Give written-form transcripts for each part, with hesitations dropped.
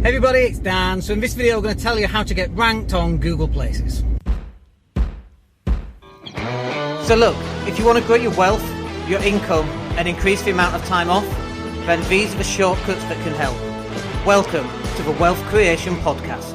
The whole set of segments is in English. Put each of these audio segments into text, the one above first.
Hey everybody, it's Dan. So in this video, I'm going to tell you how to get ranked on Google Places. So look, if you want to grow your wealth, your income, and increase the amount of time off, then these are the shortcuts that can help. Welcome to the Wealth Creation Podcast.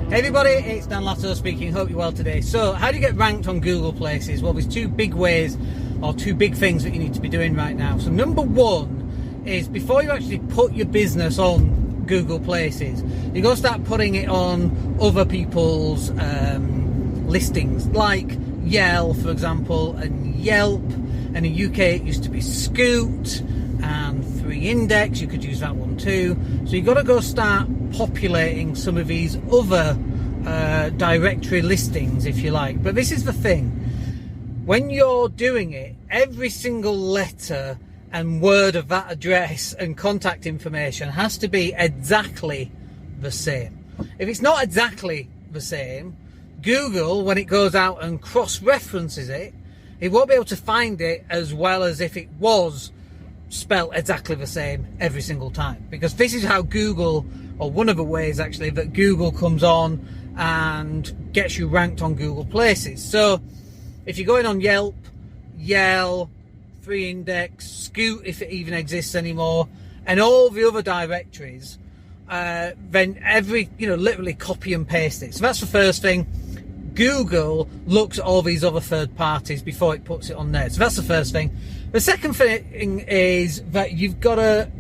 Hey everybody, it's Dan Latto speaking. Hope you're well today. So how do you get ranked on Google Places? Well, there's two big ways, or two big things that you need to be doing right now. So number one is, before you actually put your business on Google Places, you're going to start putting it on other people's listings, like Yelp, for example, and Yelp. And in the UK, it used to be Scoot and 3Index. You could use that one too. So you've got to go start populating some of these other directory listings, if you like. But this is the thing: when you're doing it, every single letter and word of that address and contact information has to be exactly the same. If it's not exactly the same, Google, when it goes out and cross-references it, it won't be able to find it as well as if it was spelled exactly the same every single time. Because this is how Google, or one of the ways actually, that Google comes on and gets you ranked on Google Places. So if you're going on Yelp, 3Index, Scoot, if it even exists anymore, and all the other directories, then literally copy and paste it. So that's the first thing. Google looks at all these other third parties before it puts it on there. So that's the first thing. The second thing is that you've got to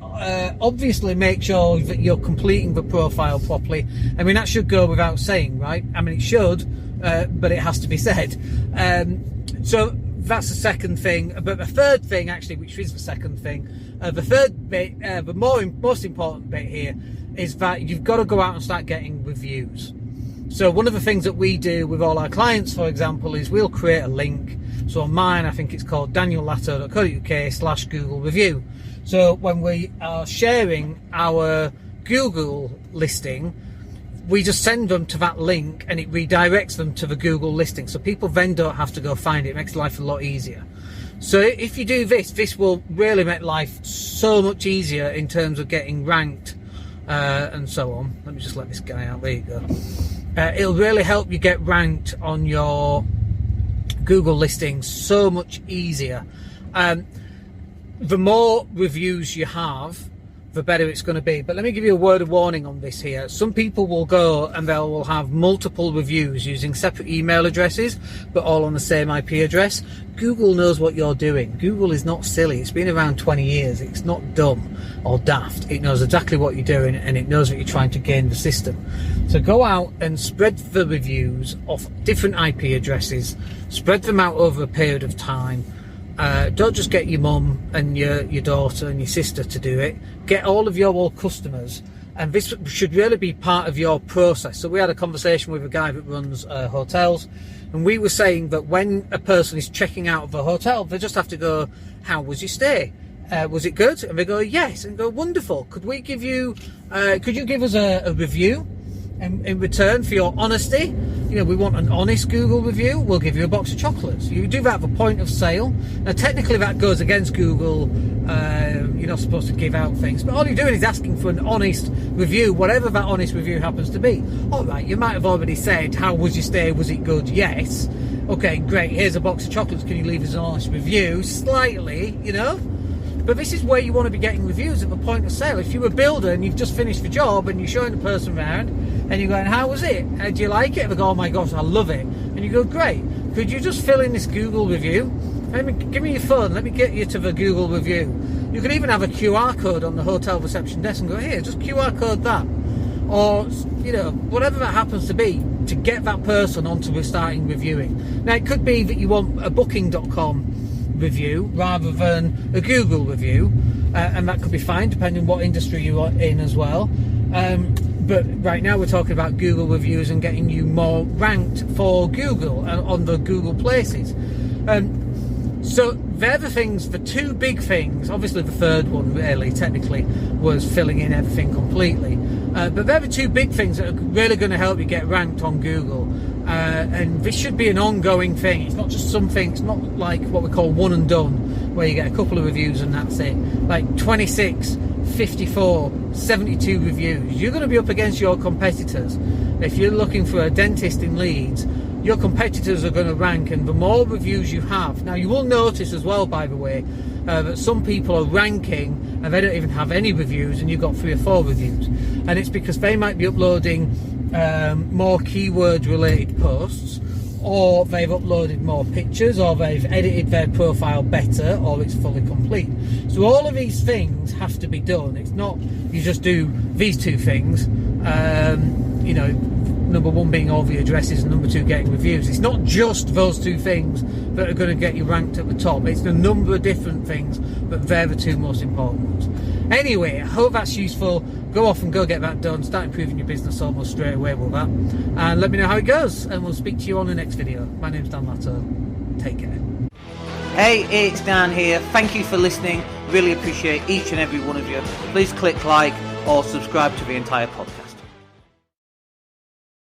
obviously make sure that you're completing the profile properly. I mean, that should go without saying, right? I mean, it should, but it has to be said. So that's the second thing. But the third thing, actually, which is the second thing, the third bit, the most important bit here, is that you've got to go out and start getting reviews. So one of the things that we do with all our clients, for example, is we'll create a link. So on mine, I think it's called daniellatto.co.uk/Google review. So when we are sharing our Google listing, we just send them to that link and it redirects them to the Google listing. So people then don't have to go find it. It makes life a lot easier. So if you do this, this will really make life so much easier in terms of getting ranked and so on. Let me just let this guy out. There you go. It'll really help you get ranked on your Google listings so much easier. The more reviews you have, the better it's going to be. But let me give you a word of warning on this here. Some people will go and they will have multiple reviews using separate email addresses, but all on the same IP address. Google knows what you're doing. Google is not silly. It's been around 20 years. It's not dumb or daft. It knows exactly what you're doing, and it knows that you're trying to gain the system. So go out and spread the reviews off different IP addresses. Spread them out over a period of time. Don't just get your mum and your daughter and your sister to do it. Get all of your old customers, and this should really be part of your process. So we had a conversation with a guy that runs hotels, and we were saying that when a person is checking out of a hotel, they just have to go, "How was your stay? Was it good?" And they go, "Yes," and go, "Wonderful. Could you give us a review in return for your honesty? You know, we want an honest Google review. We'll give you a box of chocolates." You do that at the point of sale. Now, technically, that goes against Google. You're not supposed to give out things, but all you're doing is asking for an honest review, whatever that honest review happens to be. All right, you might have already said, "How was your stay? Was it good?" Yes. Okay, great. Here's a box of chocolates. Can you leave us an honest review? Slightly, you know. But this is where you want to be getting reviews at the point of sale. If you're a builder and you've just finished the job and you're showing the person around and you're going, "How was it? Do you like it?" They go, "Oh my gosh, I love it." And you go, "Great. Could you just fill in this Google review? Give me your phone. Let me get you to the Google review." You can even have a QR code on the hotel reception desk and go, "Here, just QR code that." Or, you know, whatever that happens to be, to get that person onto starting reviewing. Now, it could be that you want a booking.com review rather than a Google review, and that could be fine depending on what industry you are in as well. But right now we're talking about Google reviews and getting you more ranked for Google and on the Google Places. So they're the things, the two big things. Obviously the third one really technically was filling in everything completely, but they're the two big things that are really going to help you get ranked on Google. And this should be an ongoing thing. It's not just something, it's not like what we call one and done, where you get a couple of reviews and that's it. Like 26 54, 72 reviews. You're going to be up against your competitors. If you're looking for a dentist in Leeds, your competitors are going to rank, and the more reviews you have. Now, you will notice as well, by the way, that some people are ranking and they don't even have any reviews, and you've got 3 or 4 reviews. And it's because they might be uploading more keyword related posts, or they've uploaded more pictures, or they've edited their profile better, or it's fully complete. So all of these things have to be done. It's not you just do these 2 things, you know, number 1 being all the addresses and number 2 getting reviews. It's not just those 2 things that are going to get you ranked at the top. It's a number of different things, but they're the 2 most important ones. Anyway, I hope that's useful. Go off and go get that done. Start improving your business almost straight away with that. And let me know how it goes. And we'll speak to you on the next video. My name's Dan Latto. Take care. Hey, it's Dan here. Thank you for listening. Really appreciate each and every one of you. Please click like or subscribe to the entire podcast.